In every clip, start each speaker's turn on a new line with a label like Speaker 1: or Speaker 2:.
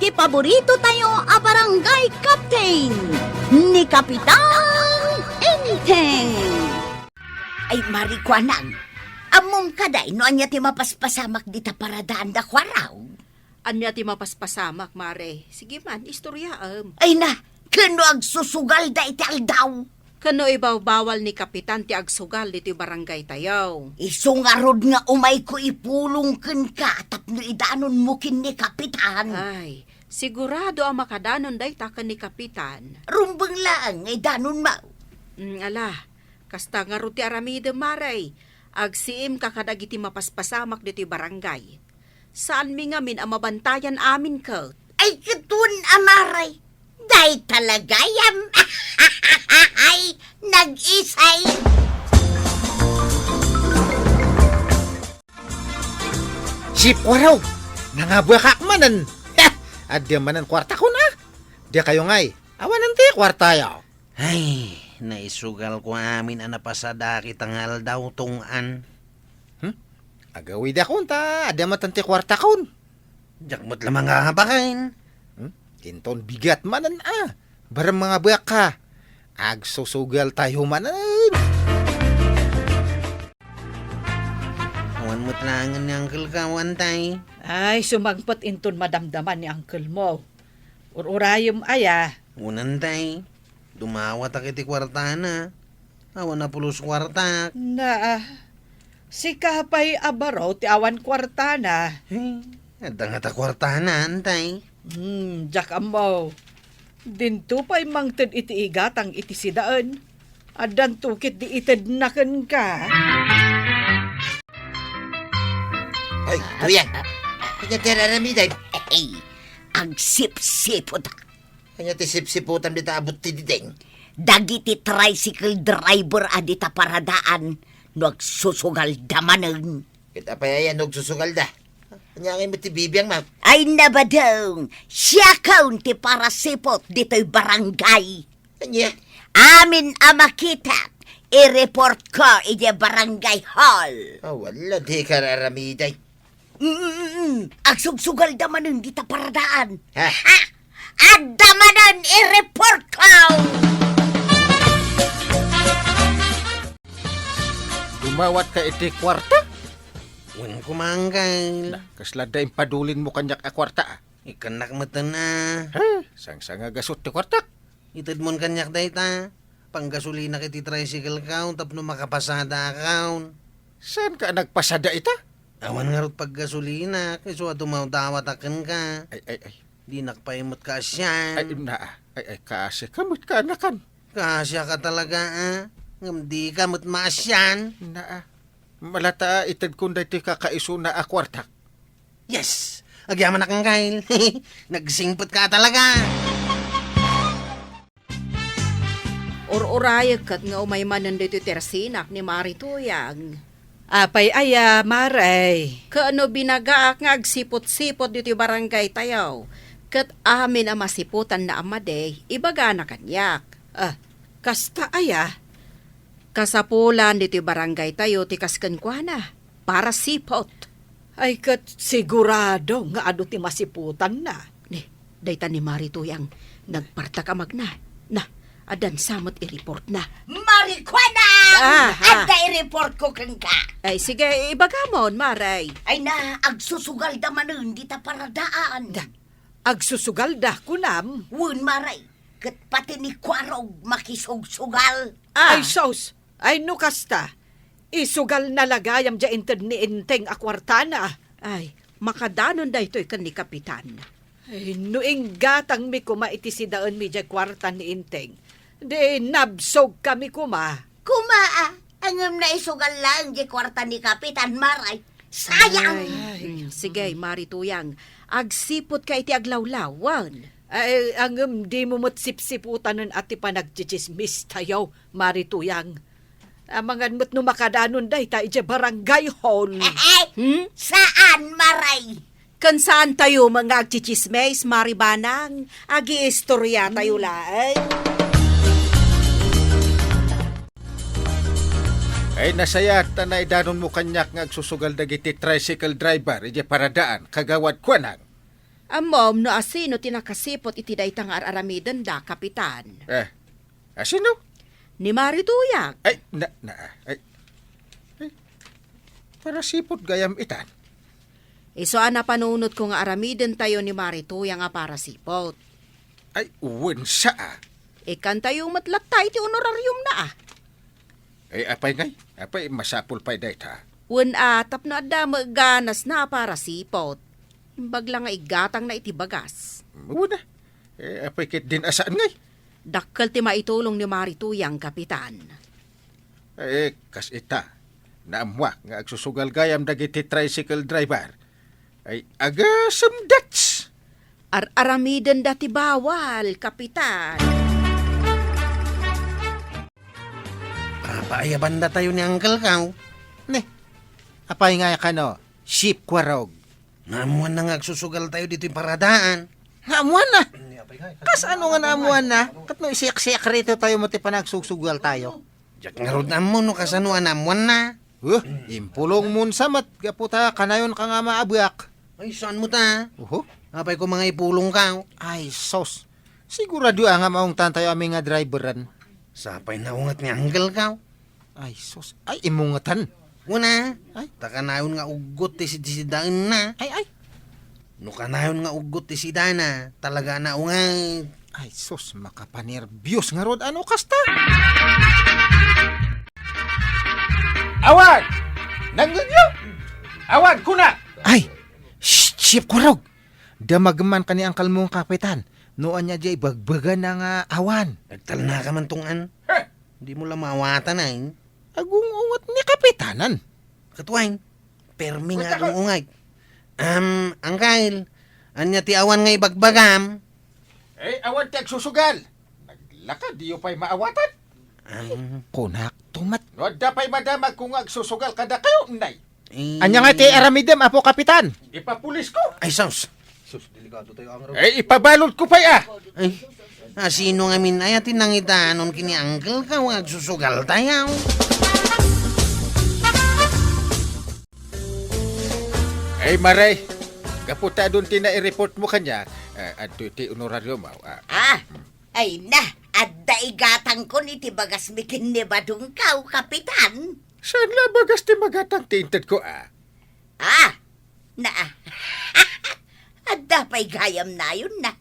Speaker 1: ti paborito tayo a barangay captain ni Kapitan Enteng. Ay marikwanang, among kaday no anya ti mapaspasamak di ta paradaan da kwaraw.
Speaker 2: Anya ti mapaspasamak, Mare. Sige man, istoryaam.
Speaker 1: Ay na, kano agsusugal da iti aldaw.
Speaker 2: Kano ibaw bawal ni Kapitan ti agsugal dito barangay tayaw.
Speaker 1: Isungarod nga umay ko ipulong ken ka tapno idanon mo kin ni Kapitan.
Speaker 2: Ay, sigurado ang makadanon day takan ni Kapitan.
Speaker 1: Rumbang lang, idanon mo.
Speaker 2: Ala, kasta nga ruti aramide, Mare. Agsiim kakadagiti mapaspasamak dito barangay. Saan mi ngamin ang mabantayan amin ka?
Speaker 1: Ay katun amaray. Day talaga yam. Ay, nag-isay.
Speaker 3: Si Kwaraw, nangabwakak manan. Adya manan kwarta ko na. Diya kayo ngay, awanan ti kwarta yaw.
Speaker 4: Ay, naisugal ko amin ang napasada kitang aldaw tungan.
Speaker 3: Agawi da kunta, adya matanti kwarta kon.
Speaker 4: Jakmot lamang nga habakain.
Speaker 3: Kinton bigat manan Barang mga buyak ka. Agsusugal tayo manan.
Speaker 4: Awan mo't langan ni Uncle Kawan tay.
Speaker 5: Ay, sumagpat inton madamdaman ni uncle mo. Ururayom aya.
Speaker 4: Unan tay, dumawat akiti kwarta na. Awan na pulos kwarta.
Speaker 5: Na, si kapay abaraw ti awan kwarta na.
Speaker 4: At nga ta kwarta na, antay.
Speaker 5: Jack amaw. Dinto pa'y mangtad iti igatang iti sidaan. Adan tukit di itad nakan ka.
Speaker 4: Ay, tuyang. Kanya tiraramiday.
Speaker 1: Ay, ang sip-sipot.
Speaker 4: Kanya tisip-siputan di taabot ti dideng.
Speaker 1: Dagiti tricycle driver adita paradaan. Nagsusugal damanan.
Speaker 4: Kita pa yan, nagsusugal da. Kanya kayo mo ti bibiyang, ma'am.
Speaker 1: Ay nabadong, siya kaunti para sipot dito'y barangay.
Speaker 4: Kanya.
Speaker 1: Amin amakita, i-report ko iti barangay hall.
Speaker 4: Wala, di kararamiday.
Speaker 1: Agsugsugal damanan dita paradaan.
Speaker 4: Ha?
Speaker 1: At damanan i-report ko!
Speaker 3: Dumawat ka iti kwarta.
Speaker 4: Wan kumanggal.
Speaker 3: Kaslada yung padulin mo kanyak a kwarta.
Speaker 4: Ikanak mata na.
Speaker 3: Sang-sanga gasot ti kwarta.
Speaker 4: Itad mon kanyak day ta. Panggasolina kiti tricycle count tapno makapasada count.
Speaker 3: Saan ka nagpasada ita?
Speaker 4: Awan nga rot paggasolina. Kayso tumawdawat akan ka.
Speaker 3: Ay.
Speaker 4: Di nakpaimot ka asyan.
Speaker 3: Ay, kasi kamot ka nakan.
Speaker 4: Kasya ka talaga Ngam di ka mo't maasyan.
Speaker 3: Malata itad kung dati kakaiso na a kwarta.
Speaker 4: Yes! Agyaman na kang kail. Nagsingpot ka talaga.
Speaker 2: Or-orayag kat nga umay manan dito tersinak ni Marituyang.
Speaker 5: Apay aya, Maray.
Speaker 2: Kaano binagaak nga agsipot-sipot dito barangay tayaw. Kat amin ang masiputan na amaday, ibaga na kanyak.
Speaker 5: Kasta aya.
Speaker 2: Kasapulan dito barangay tayo, tikaskan kwa na. Para sipot.
Speaker 5: Ay kat sigurado nga ado ti masiputan na.
Speaker 2: Dayta ni Marituyang, nagparta ka magna. Na, adan samot i-report na.
Speaker 1: Marikwana! At i-report ko kang ka.
Speaker 2: Ay, sige, ibagamon, Maray.
Speaker 1: Ay na, agsusugal damanan dita paradaan.
Speaker 5: Agsusugal da kunam.
Speaker 1: Wun maray, kat pati ni Kwarog makisugsugal.
Speaker 5: Ay sos, ay nukasta. Isugal na lagayam dya inted ni Inteng akwartana.
Speaker 2: Ay, makadanon da ito'y kan ni Kapitan.
Speaker 5: Ay, nuing gatang mi kuma iti sidaan mi dya kwarta ni Inteng. Di nabsog kami kuma.
Speaker 1: Kumaa, angam na isugal lang di kwarta ni Kapitan Maray. Sayang!
Speaker 2: Sige, Marituyang, agsipot ka iti aglawlawan.
Speaker 5: Ay, ang di mo mo't sipsiputan nun ati pa nagchichismis tayo, Marituyang. Amangan mo't numakadanon day tayo dya barangay hall.
Speaker 1: Saan, Maray?
Speaker 2: Kan saan tayo mga agchichismes, Maribanang? Agi-istorya tayo laay.
Speaker 3: Ay nasaya tanay danon mo kanyak nga agsusugal dagiti tricycle driver iti paradaan kagawad ko nang.
Speaker 2: Amom no asino tinakasipot iti daytang araramidan da, Kapitan.
Speaker 3: Sino?
Speaker 2: Ni Marituyang.
Speaker 3: Ay, ay. Para sipot gayam itan.
Speaker 2: Iso ana panunot ko nga aramiden tayo ni Marituyang nga para sipot.
Speaker 3: Ay, uwin sa
Speaker 2: Ikan tayo matlat tayo ti honorarium na
Speaker 3: Ay, apay ngay. Apay, masapul pa'y dayta.
Speaker 2: Wen atap na ada maganas na para sipot. Imbag lang nga igatang na iti bagas.
Speaker 3: Uwin na. Apay kit din asaan ngay.
Speaker 2: Dakkel ti maitulong ni Marituyang, Kapitan.
Speaker 3: Kas ita. Naamwa nga agsusugal gayam dagiti tricycle driver. Ay, agasam dats.
Speaker 2: Aramiden dati bawal, Kapitan.
Speaker 4: Paayaban na tayo ni Uncle Kau.
Speaker 3: Ne, apay nga ka no, ship kwarog.
Speaker 4: Naamuan na nga agsusugal tayo dito yung paradaan.
Speaker 3: Naamuan na. Kas ano nga naamuan na? Kat no isiyak-siyak rito tayo mo ti panagsusugal tayo.
Speaker 4: Diyak nga rod na mo no kasano naamuan na.
Speaker 3: Impulong mun samat, gaputa kanayon ka nga maabyak.
Speaker 4: Ay, saan mo ta?
Speaker 3: Uho,
Speaker 4: Apay ko mga ipulong ka.
Speaker 3: ay sos. Sigurado nga maong tantayo aming nga driveran.
Speaker 4: Sapay na ungat ni Uncle Kau.
Speaker 3: Ay sos, ay imungatan.
Speaker 4: Una,
Speaker 3: Ay.
Speaker 4: takanayon nga ugot ti sidaan na.
Speaker 3: Ay,
Speaker 4: No kanayon nga ugot ti sidana, talaga na ungay.
Speaker 3: ay sos, makapanerbyos nga rod, ano kasta? Awan! Nanggagyo! Awan, kuna! Ay, ship kurog! Damagman ka ni ang kalmong kapitan. Noon niya jay bagbagan na nga awan.
Speaker 4: Nagtal na ka man tungan. Hindi mo lang mawatan na eh.
Speaker 3: Agung uwat ni kapitanan.
Speaker 4: Katuwain, permi nga akong ungay. Angkail, anya ti awan nga ibagbagam.
Speaker 3: Awan ti agsusugal. Naglakad, diyo pa'y maawatan. Kunak, tumat. No, dapay madamag kung agsusugal kada kayo, nay. Anya nga ti aramidem, apo kapitan. Ipapulis ko.
Speaker 4: Ay, sos.
Speaker 3: Ipabalot ko pa'y
Speaker 4: Ay, sino nga min ay atin nang itanon kini Uncle ka wag susugal tayo.
Speaker 3: Ay, Maray. Kaputa doon tina-report mo kanya. Adto ti honorario mo.
Speaker 1: Ay na, adda igatang ko ni ti bagas mikin ni badung kaw, Kapitan.
Speaker 3: Saan la bagas ti magatang tinted ko,
Speaker 1: Na, adda pa'y gayam na yun na.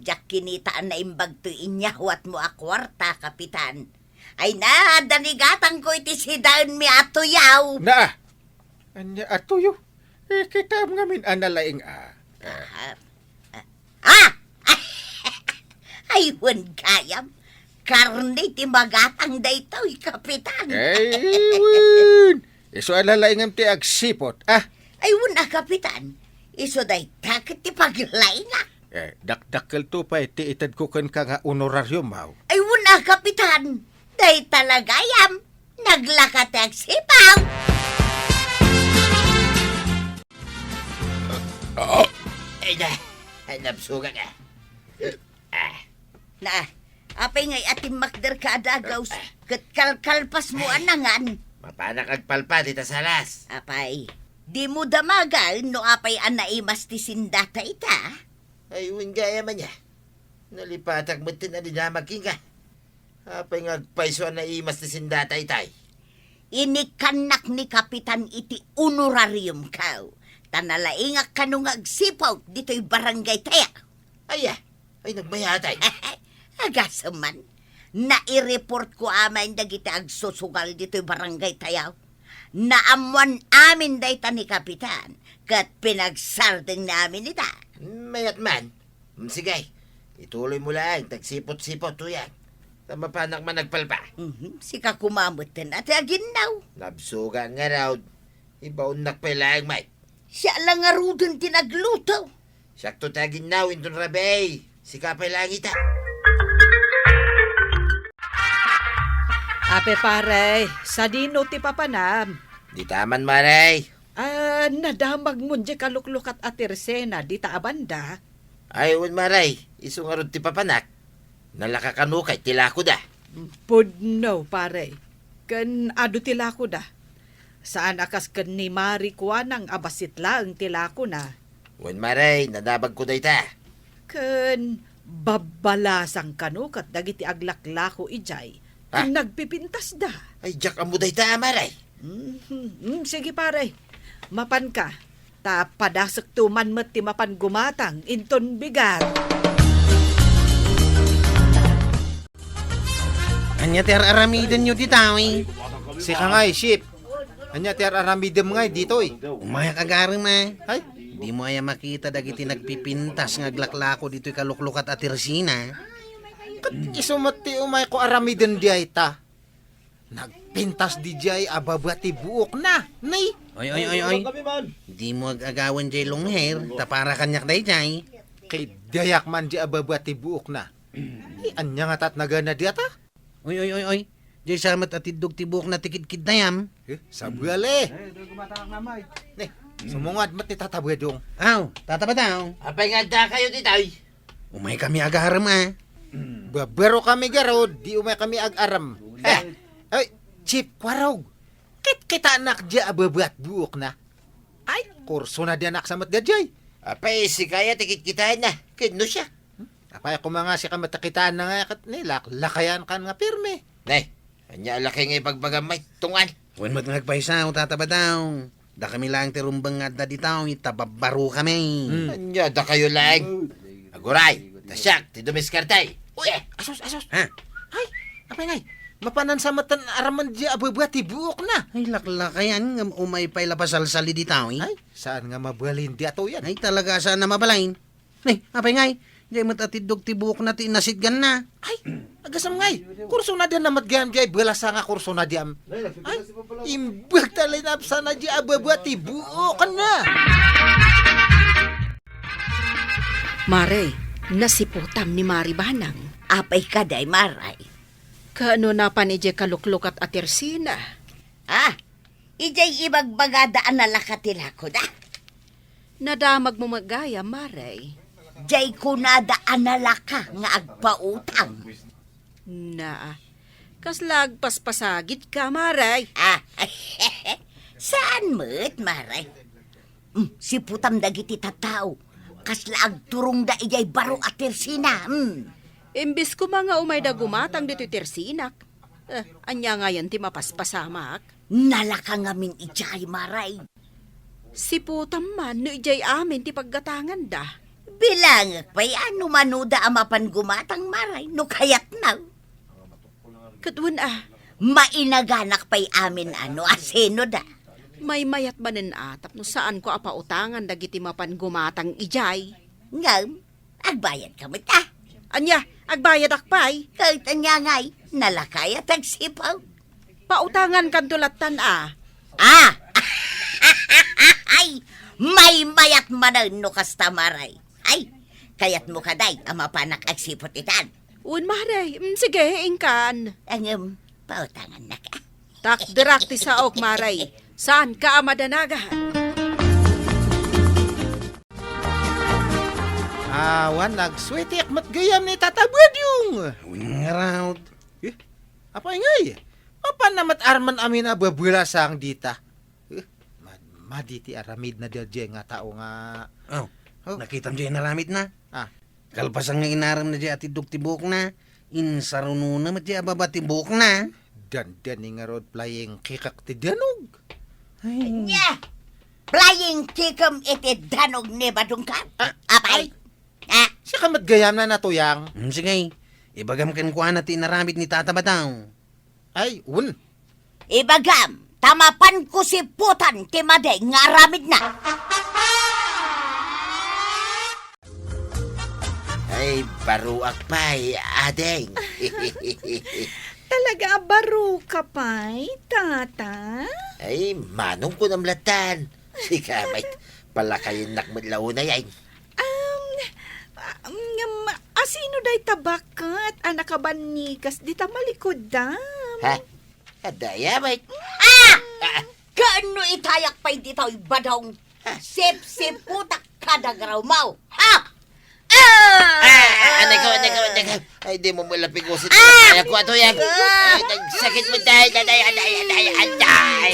Speaker 1: Diyak kinitaan na imbag to inyahwat mo a kwarta, Kapitan. Ay na, danigatang ko iti si daun mi atuyaw.
Speaker 3: Na, anya atuyo. Kita nga min analaing
Speaker 1: Ay, wan gayam. Karne ti magatang daytoy, Kapitan.
Speaker 3: Win! Iso alalaingam ti agsipot,
Speaker 1: Ay, wan Kapitan. Iso day takit ti paglainga.
Speaker 3: Dakdakkel to pa ti itad ko kan ka nga honoraryo mo.
Speaker 1: Ay, wan Kapitan. Day talagayam. Naglakat ang sipaw.
Speaker 6: Ay na, nabsuga ka.
Speaker 1: Na, apay ngay ating makder ka adagaws. Kat kalkalpas mo anangan.
Speaker 6: Mapana kagpalpa dita sa las.
Speaker 1: Apay, di mo damagal no apay anaimas ti sindata ita.
Speaker 6: Ay, gaya man niya. Nalipatak mo tin na dinamaking ka. Apay ngagpaiso na imas ti sindata itay.
Speaker 1: Inikanak ni Kapitan iti honorarium kaw. Tanalaingak ka nung agsipaw dito'y barangay taya.
Speaker 6: Ay, nagbayatay.
Speaker 1: Agasaman, nai-report ko amay dagiti agsusugal dito'y barangay tayaw. Naamuan amin dayta ni Kapitan, kat pinagsardeng namin ita.
Speaker 6: Mayat man. Sige, ituloy mo lang. Tagsipot-sipot to yan. Tama pa anak man nagpalpa.
Speaker 1: Sika kumamot na at aginaw.
Speaker 6: Nabsuga nga raw. Ibaon nakpailaang may.
Speaker 1: Siya lang nga rudon tinagluto.
Speaker 6: Sakto tagin now intun rabay. Sikapay lang ita.
Speaker 5: Ape pare, sa dino ti papanam.
Speaker 6: Di taman maray.
Speaker 5: Nadamag mo di kaluklukat at irsena, di ta abanda.
Speaker 6: Ay, maray. Isungarod ti papanak. Nalakakanukay tilako da.
Speaker 5: Pudno pare, kan ado tilako da. Saan akas kan ni Mari Kuanang abasit lang tilako na.
Speaker 6: Wan maray, nadabag ko day ta.
Speaker 5: Ken babalasang kanukat dagiti aglaklako ijay.
Speaker 6: Ha?
Speaker 5: Kung nagpipintas da.
Speaker 6: Ay, jak amo day ta, maray.
Speaker 5: Sige pare, mapan ka. Ta padasek tuman met ti mapan gumatang inton bigat.
Speaker 4: Anya ti aramiden nyo ditawi.
Speaker 3: Si Kangay, ship. Anya ti aramidem ngay dito eh.
Speaker 4: Umaya kagarim
Speaker 3: Ay,
Speaker 4: Di mo aya makita dagiti nagpipintas nga aglaklako dito'y kaluklukat at tirsina.
Speaker 3: kat isumat ti umay ko aramiden di ay ta. Nagpintas di jay ababa ti buok na. Nay,
Speaker 4: Oy. Di mo agagawan jay long hair, tapara kanyak day jay.
Speaker 3: kay dayak man di ababa ti buok na. Anya nga tat nagana di ata?
Speaker 4: Oy. Jay samat at idog tibuk na tikid-kid na yam.
Speaker 3: Sabwale. Ne, sumungad mat ni tatabadong.
Speaker 4: Aw, tataba daw.
Speaker 6: Apay nga da kayo ditoy.
Speaker 4: Umay kami agaram
Speaker 3: Babero kami garod, di umay kami ag-aram. Ay, Chip, kwarog. Kita anak di ababat buok na. Ay, kurso na di anak samat gadjay.
Speaker 6: Apay, si kaya tikit kitain na. Kidno siya.
Speaker 3: Apay ako mga si kamatakitaan na nga kat nila, lakayan kan nga pirme.
Speaker 6: Nay, anya laki nga ipagbagamay. Tungan.
Speaker 4: Wen mat nagpaisaw, tataba daw. Da kami lang tirumbang nga da ditaw, itababaro kami.
Speaker 6: Anya da kayo lang. Aguray, tasyak, ti dumiskartay. Uy,
Speaker 3: Asos.
Speaker 4: Ha?
Speaker 3: Ay, apay ngay. Mapanan sa matan araman di ababat ti buok na.
Speaker 4: Ay, laklakayan nga umay pa'y lapasalsali ditaw.
Speaker 3: Ay, saan nga mabalin di ato yan?
Speaker 4: Ay, talaga saan na mabalain. Ay, apay ngay. Jay mat atidog tibuk na tinasidgan na.
Speaker 3: Ay, agasam ngay. Kurso na diyan namat gayam di ay balasa nga kurso na diyan. Ay, imbag talinap sana di ababat ti buok na.
Speaker 2: Mare, nasiputam ni Mari Banang.
Speaker 1: Apay kaday, maray.
Speaker 2: Kaano na pa ni Jay kaluklukat at tirsina?
Speaker 1: Ijay ibagbagadaan na lakatila ko da.
Speaker 2: Nadamag mo magaya, Mare.
Speaker 1: Jay kunadaan na laka nga agpautang.
Speaker 2: Na, kaslag paspasagit ka, Mare.
Speaker 1: Saan mo't, maray? Si putam dagiti tataw. Kasla agturong da ijay baro at tirsina.
Speaker 2: Imbis ko mga umay da gumatang dito tirsinak. Anya nga yan ti mapaspasamak.
Speaker 1: Nalaka nga min ijay, maray.
Speaker 2: Si putam man no ijay amin ti paggatangan da.
Speaker 1: Bilang pa'y ano manuda amapan gumatang, maray, no kayat na.
Speaker 2: Katwan
Speaker 1: Mainaganak pa'y amin aseno da.
Speaker 2: may mayat ba nin atap no saan ko apautangan dagiti mapan gumatang ijay.
Speaker 1: Ngam, agbayad ka mata.
Speaker 2: Anya, agbayad akpay.
Speaker 1: Kahit anya ngay, nalakay at agsipaw.
Speaker 2: Pautangan kan tulatan
Speaker 1: Ay, may mayat manan no kasta, maray. Ay, kayat mo kaday, amapanak agsipot itan.
Speaker 2: Un Mare, sige, ingkan.
Speaker 1: Ang pautangan na ka.
Speaker 2: Takdirak ti saok, Maray. Saan ka amadanagan?
Speaker 3: Awan, nagswetik mat gayam ni tatabad yung.
Speaker 4: Uwing around.
Speaker 3: Apay ngay. Papan namat arman amin ababula sang dita. Maditi aramid na dadya nga tao nga.
Speaker 4: Oh, nakita mo dyan naramit na.
Speaker 3: Kalpasan
Speaker 4: Kalpasan nga inaram na dyan atidog tibuk na. Insaruno na mat dyan ababa tibuk na.
Speaker 3: Dandan nga road playing kikak ti danog.
Speaker 4: Ay,
Speaker 1: Nya! Flying kikom iti danog ni badungkat. Apay?
Speaker 3: Siya ka matgayam na natuyang.
Speaker 4: Sige, ibagam kan kuha na tinaramit ni Tata Bataw.
Speaker 3: Ay, un.
Speaker 1: Ibagam, tamapan ko si putan ti maday nga aramid na.
Speaker 6: Ay, baruak pa'y, adeng.
Speaker 5: Talaga baro ka pa'y, tata?
Speaker 6: Ay, manong ko namlatan. Si kamay, pala kayo nakmadlaw na yan.
Speaker 5: Asino day tabakat? Anak ka ba nikas? Di ta malikod dam.
Speaker 6: Ha? Adaya, may.
Speaker 1: Kaano itayak pa'y dito ibadong sip-sip putak kadagaraw mau.
Speaker 6: Anay ko. Ay, di mo malapig ko si Kaya ko ato yan. Ay, nagsakit mo dahil. Aday.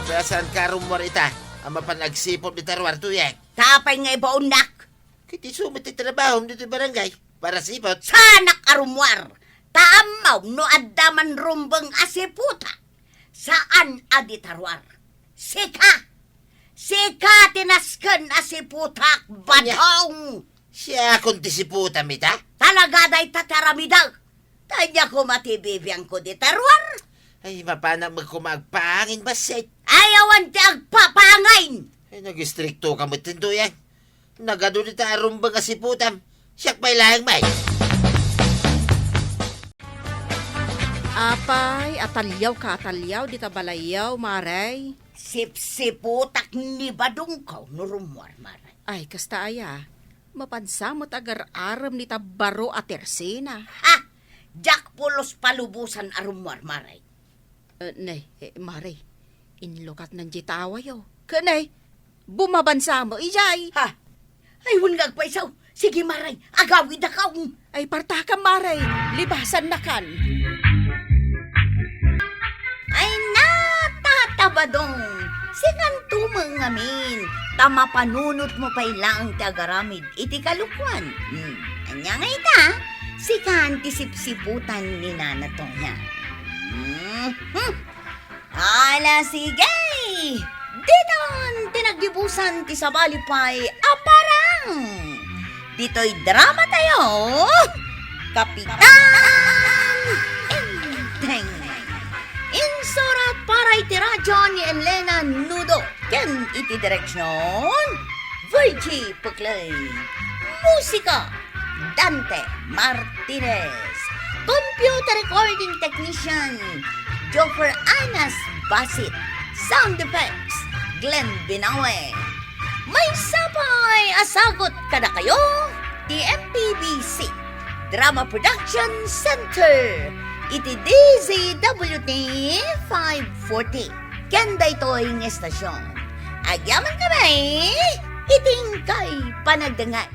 Speaker 6: Abasan ka rumor ita. Ang mapanagsipot ni Tarwar tuyang.
Speaker 1: Tapay nga ibaon nak.
Speaker 6: Kiti sumit ti trabaho dito barangay. Para sipot.
Speaker 1: Sanak arumwar. Taamaw no addaman rumbang asiputa. Saan adi tarwar? Sika! Sika tinasken asiputak batong!
Speaker 6: Siya kung tisiputan mita.
Speaker 1: Talaga day tataramidag. Tanya ko matibibiyang ko di tarwar.
Speaker 6: Ay, mapana magkumagpangin ba set?
Speaker 1: Ayawan ti agpapangain.
Speaker 6: Ay, nag-istrikto ka mo tinduyan. Nagado ni tarumbang asiputam. Siyak may lahang may.
Speaker 2: Apay, atalyaw ka atalyaw, di tabalayaw, maray.
Speaker 1: Sipsiputak ni badong ko no rumwar maray.
Speaker 2: Ay, kasta aya. Mapansamot agar aram ni tabaro at tersina.
Speaker 1: Ha! Jack pulos palubusan arumwar maray.
Speaker 2: Maray, inlokat ng jitawa yo. Kanay, bumabansa mo, ijay.
Speaker 1: Ha! Ay, wungag pa isaw. Sige maray, agawid na ka.
Speaker 2: Ay, partaka maray, libasan na kan.
Speaker 1: Ay natatabadong. Sigan tumang amin. Tama panunot mo pa ilang tagaramid. Iti kalukwan. Anya nga ita. Sigan tisip-siputan ni nanato niya. Ala sige. Diton tinagdibusan ti sabalipay aparang. Dito'y drama tayo. Kapitan Enteng. Insurat para iti radyo ni Elena Nudo. Ken iti direksyon Virgie Puclay. Musika Dante Martinez. Computer recording technician Jofer Anas Basit. Sound effects Glenn Binawe. May sabay asagot kada kayo ti MPBC Drama Production Center. Iti DZWT 540. Kanda ito'y ng estasyon. Agyaman kami, iting kay panagdangan.